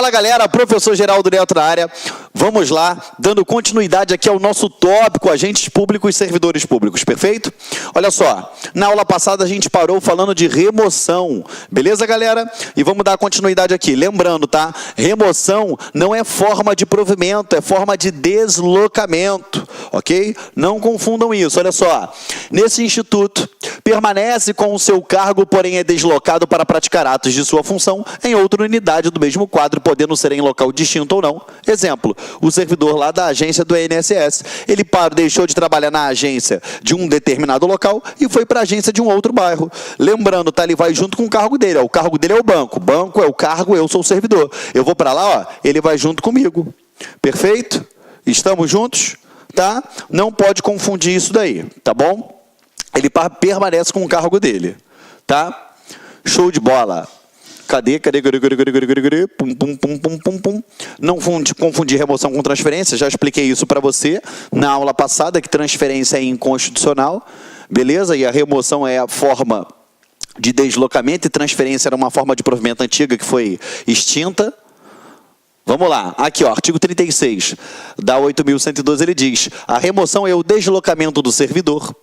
Fala galera, professor Geraldo Neto na área. Vamos lá, dando continuidade aqui ao nosso tópico, agentes públicos e servidores públicos, perfeito? Olha só, na aula passada a gente parou falando de remoção, beleza galera? E vamos dar continuidade aqui, lembrando, tá? Remoção não é forma de provimento, é forma de deslocamento, ok? Não confundam isso, olha só. Nesse instituto, permanece com o seu cargo, porém é deslocado para praticar atos de sua função em outra unidade do mesmo quadro, podendo ser em local distinto ou não. Exemplo, o servidor lá da agência do INSS, ele deixou de trabalhar na agência de um determinado local e foi para a agência de um outro bairro. Lembrando, tá? Ele vai junto com o cargo dele, ó. O cargo dele é o banco é o cargo, eu sou o servidor. Eu vou para lá, ó, ele vai junto comigo. Perfeito? Estamos juntos? Tá? Não pode confundir isso daí, tá bom? Ele permanece com o cargo dele, tá? Show de bola. Cadê? Pum, pum, pum, pum, pum, pum. Não confundir remoção com transferência, já expliquei isso para você na aula passada, que transferência é inconstitucional, beleza? E a remoção é a forma de deslocamento e transferência era uma forma de provimento antiga que foi extinta. Vamos lá, aqui ó, artigo 36 da 8.112, ele diz: a remoção é o deslocamento do servidor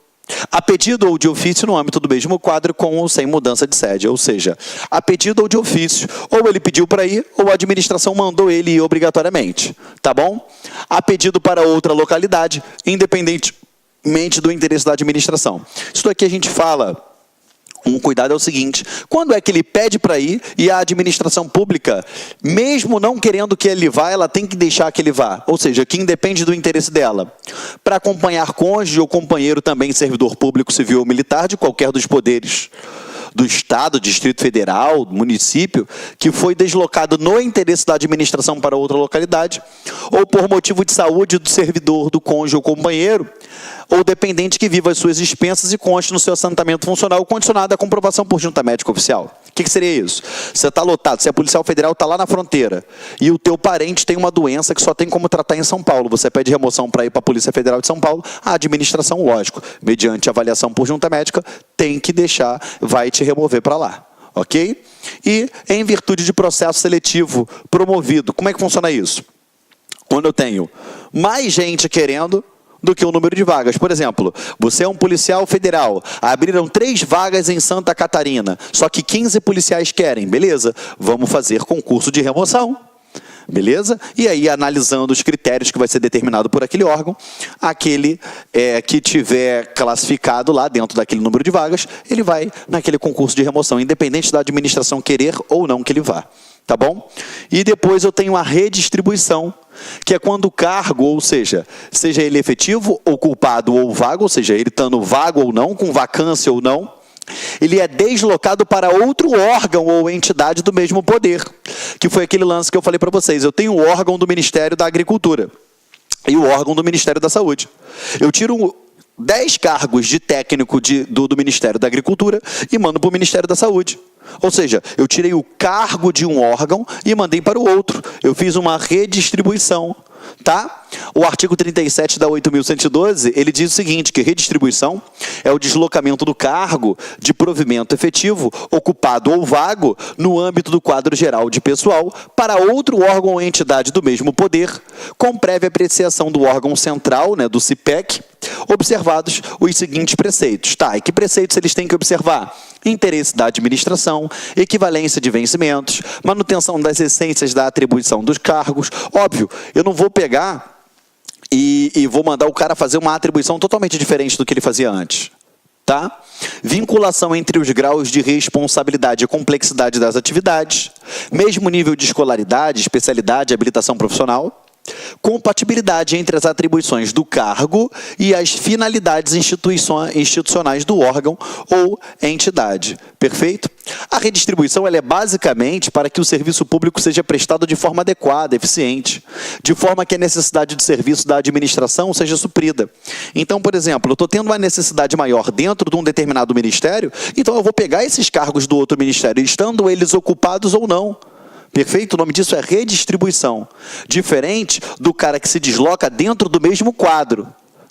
a pedido ou de ofício no âmbito do mesmo quadro com ou sem mudança de sede, ou seja, a pedido ou de ofício, ou ele pediu para ir, ou a administração mandou ele ir obrigatoriamente, tá bom? A pedido para outra localidade, independentemente do interesse da administração. Isso aqui a gente fala, um cuidado é o seguinte: quando é que ele pede para ir e a administração pública, mesmo não querendo que ele vá, ela tem que deixar que ele vá, ou seja, que independe do interesse dela. Para acompanhar cônjuge ou companheiro também servidor público, civil ou militar de qualquer dos poderes do Estado, Distrito Federal, município, que foi deslocado no interesse da administração para outra localidade, ou por motivo de saúde do servidor, do cônjuge ou companheiro, ou dependente que viva as suas expensas e conste no seu assentamento funcional, condicionado à comprovação por junta médica oficial. O que seria isso? Você está lotado, se a Policial Federal está lá na fronteira e o teu parente tem uma doença que só tem como tratar em São Paulo, você pede remoção para ir para a Polícia Federal de São Paulo, a administração, lógico, mediante avaliação por junta médica, tem que deixar, vai te remover para lá. Ok? E em virtude de processo seletivo promovido, como é que funciona isso? Quando eu tenho mais gente querendo do que o número de vagas. Por exemplo, você é um policial federal, abriram 3 vagas em Santa Catarina, só que 15 policiais querem, beleza? Vamos fazer concurso de remoção, beleza? E aí, analisando os critérios que vai ser determinado por aquele órgão, aquele que tiver classificado lá dentro daquele número de vagas, ele vai naquele concurso de remoção, independente da administração querer ou não que ele vá. Tá bom? E depois eu tenho a redistribuição, que é quando o cargo, ou seja ele efetivo, ocupado ou vago, ou seja, ele estando vago ou não, com vacância ou não, ele é deslocado para outro órgão ou entidade do mesmo poder, que foi aquele lance que eu falei para vocês. Eu tenho o órgão do Ministério da Agricultura e o órgão do Ministério da Saúde. Eu tiro 10 cargos de técnico do Ministério da Agricultura e mando para o Ministério da Saúde. Ou seja, eu tirei o cargo de um órgão e mandei para o outro. Eu fiz uma redistribuição, tá? O artigo 37 da 8.112, ele diz o seguinte, que redistribuição é o deslocamento do cargo de provimento efetivo, ocupado ou vago, no âmbito do quadro geral de pessoal, para outro órgão ou entidade do mesmo poder, com prévia apreciação do órgão central, né, do CIPEC, observados os seguintes preceitos. Tá, e que preceitos eles têm que observar? Interesse da administração, equivalência de vencimentos, manutenção das essências da atribuição dos cargos. Óbvio, eu não vou pegar e vou mandar o cara fazer uma atribuição totalmente diferente do que ele fazia antes. Tá? Vinculação entre os graus de responsabilidade e complexidade das atividades, mesmo nível de escolaridade, especialidade e habilitação profissional, compatibilidade entre as atribuições do cargo e as finalidades institucionais do órgão ou entidade. Perfeito? A redistribuição ela é basicamente para que o serviço público seja prestado de forma adequada, eficiente, de forma que a necessidade de serviço da administração seja suprida. Então, por exemplo, eu estou tendo uma necessidade maior dentro de um determinado ministério, então eu vou pegar esses cargos do outro ministério, estando eles ocupados ou não. Perfeito? O nome disso é redistribuição. Diferente do cara que se desloca dentro do mesmo quadro,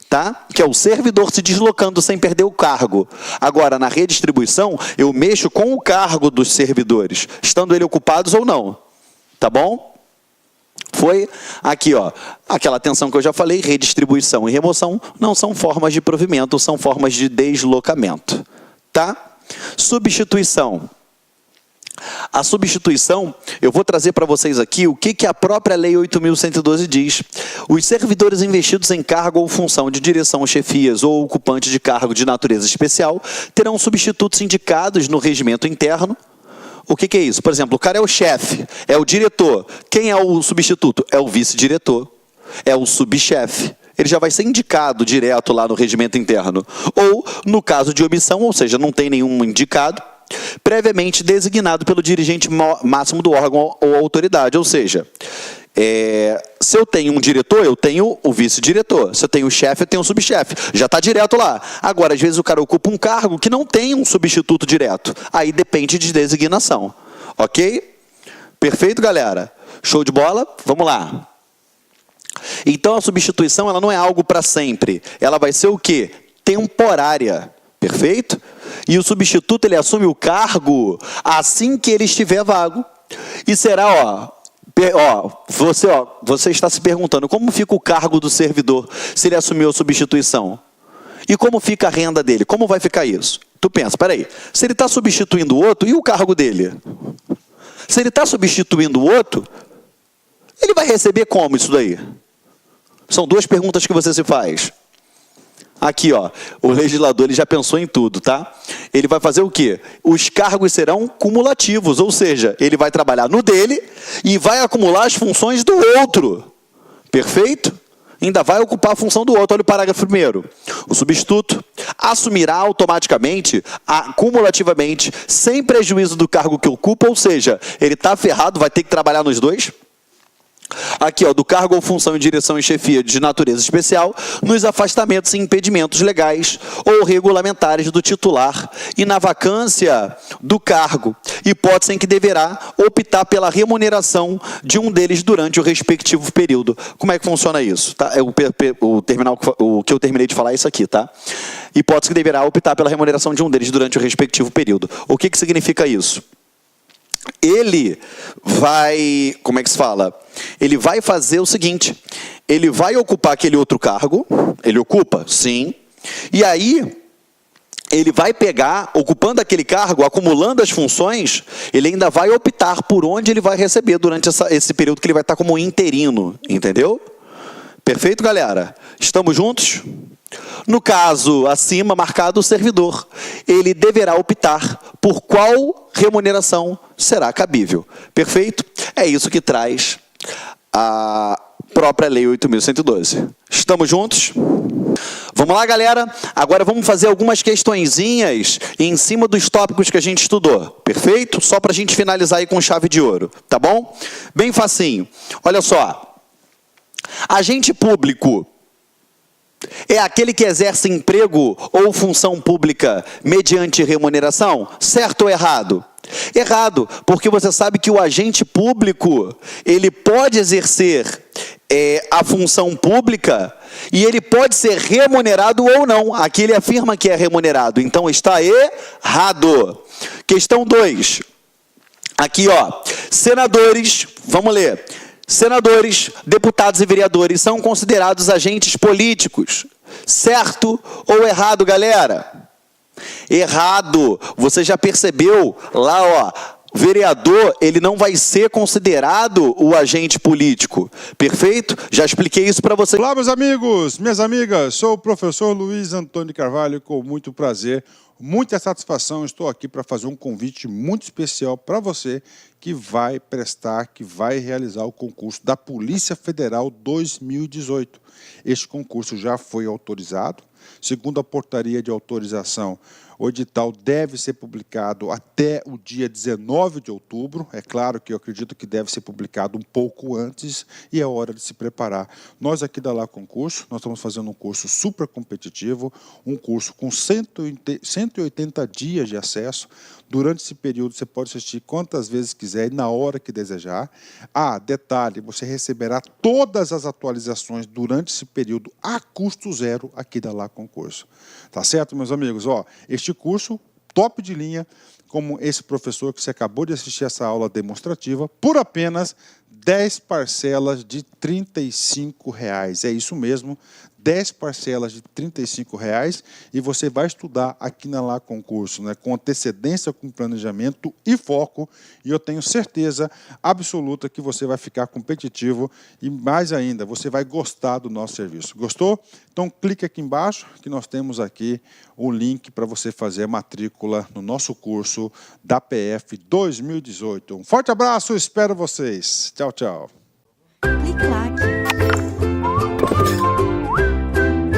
tá? Que é o servidor se deslocando sem perder o cargo. Agora, na redistribuição, eu mexo com o cargo dos servidores, estando eles ocupados ou não. Tá bom? Foi aqui, ó, aquela tensão que eu já falei, redistribuição e remoção não são formas de provimento, são formas de deslocamento, tá? Substituição. A substituição, eu vou trazer para vocês aqui o que a própria Lei 8.112 diz. Os servidores investidos em cargo ou função de direção, chefias ou ocupante de cargo de natureza especial terão substitutos indicados no regimento interno. O que é isso? Por exemplo, o cara é o chefe, é o diretor. Quem é o substituto? É o vice-diretor, é o subchefe. Ele já vai ser indicado direto lá no regimento interno. Ou, no caso de omissão, ou seja, não tem nenhum indicado, previamente designado pelo dirigente máximo do órgão ou autoridade. Ou seja, se eu tenho um diretor, eu tenho o vice-diretor. Se eu tenho o chefe, eu tenho o subchefe. Já está direto lá. Agora, às vezes o cara ocupa um cargo que não tem um substituto direto. Aí depende de designação. Ok? Perfeito, galera? Show de bola? Vamos lá. Então, a substituição ela não é algo para sempre. Ela vai ser o quê? Temporária. Perfeito? E o substituto ele assume o cargo assim que ele estiver vago. E será, você está se perguntando como fica o cargo do servidor se ele assumiu a substituição? E como fica a renda dele? Como vai ficar isso? Tu pensa, peraí, se ele está substituindo o outro, e o cargo dele? Se ele está substituindo o outro, ele vai receber como isso daí? São duas perguntas que você se faz. Aqui, ó, o legislador ele já pensou em tudo, tá? Ele vai fazer o quê? Os cargos serão cumulativos, ou seja, ele vai trabalhar no dele e vai acumular as funções do outro. Perfeito? Ainda vai ocupar a função do outro. Olha o parágrafo 1º. O substituto assumirá automaticamente, cumulativamente, sem prejuízo do cargo que ocupa, ou seja, ele está ferrado, vai ter que trabalhar nos dois. Aqui, ó, do cargo ou função em direção e chefia de natureza especial, nos afastamentos e impedimentos legais ou regulamentares do titular e na vacância do cargo, hipótese em que deverá optar pela remuneração de um deles durante o respectivo período. Como é que funciona isso? Tá? O que eu terminei de falar é isso aqui, tá? Hipótese que deverá optar pela remuneração de um deles durante o respectivo período. O que significa isso? Ele vai, como é que se fala? Ele vai fazer o seguinte, ele vai ocupar aquele outro cargo, ele ocupa, sim, e aí ele vai pegar, ocupando aquele cargo, acumulando as funções, ele ainda vai optar por onde ele vai receber durante esse período que ele vai estar como interino, entendeu? Perfeito, galera? Estamos juntos? No caso acima marcado o servidor, ele deverá optar por qual remuneração será cabível. Perfeito? É isso que traz a própria Lei 8.112. Estamos juntos? Vamos lá, galera? Agora vamos fazer algumas questõezinhas em cima dos tópicos que a gente estudou. Perfeito? Só para a gente finalizar aí com chave de ouro. Tá bom? Bem facinho. Olha só. Agente público é aquele que exerce emprego ou função pública mediante remuneração? Certo ou errado? Errado, porque você sabe que o agente público, ele pode exercer a função pública e ele pode ser remunerado ou não. Aqui ele afirma que é remunerado, então está errado. Questão 2. Aqui, ó, senadores, vamos ler. Senadores, deputados e vereadores são considerados agentes políticos. Certo ou errado, galera? Errado. Você já percebeu lá, ó, vereador, ele não vai ser considerado o agente político. Perfeito? Já expliquei isso para você. Olá, meus amigos, minhas amigas. Sou o professor Luiz Antônio Carvalho, com muito prazer, muita satisfação. Estou aqui para fazer um convite muito especial para você que vai prestar, que vai realizar o concurso da Polícia Federal 2018. Este concurso já foi autorizado. Segundo a portaria de autorização, o edital deve ser publicado até o dia 19 de outubro. É claro que eu acredito que deve ser publicado um pouco antes e é hora de se preparar. Nós aqui da Lá Concurso, nós estamos fazendo um curso super competitivo, um curso com 180 dias de acesso. Durante esse período você pode assistir quantas vezes quiser e na hora que desejar. Ah, detalhe, você receberá todas as atualizações durante esse período a custo zero aqui da Lá Concurso. Tá certo, meus amigos? Ó, este curso top de linha, como esse professor que você acabou de assistir essa aula demonstrativa, por apenas 10 parcelas de R$ 35. É isso mesmo, 10 parcelas de R$ 35 e você vai estudar aqui na Lá Concurso, né, com antecedência, com planejamento e foco, e eu tenho certeza absoluta que você vai ficar competitivo e mais ainda, você vai gostar do nosso serviço. Gostou? Então clique aqui embaixo que nós temos aqui o link para você fazer a matrícula no nosso curso da PF 2018. Um forte abraço, espero vocês. Tchau, tchau. Clique lá.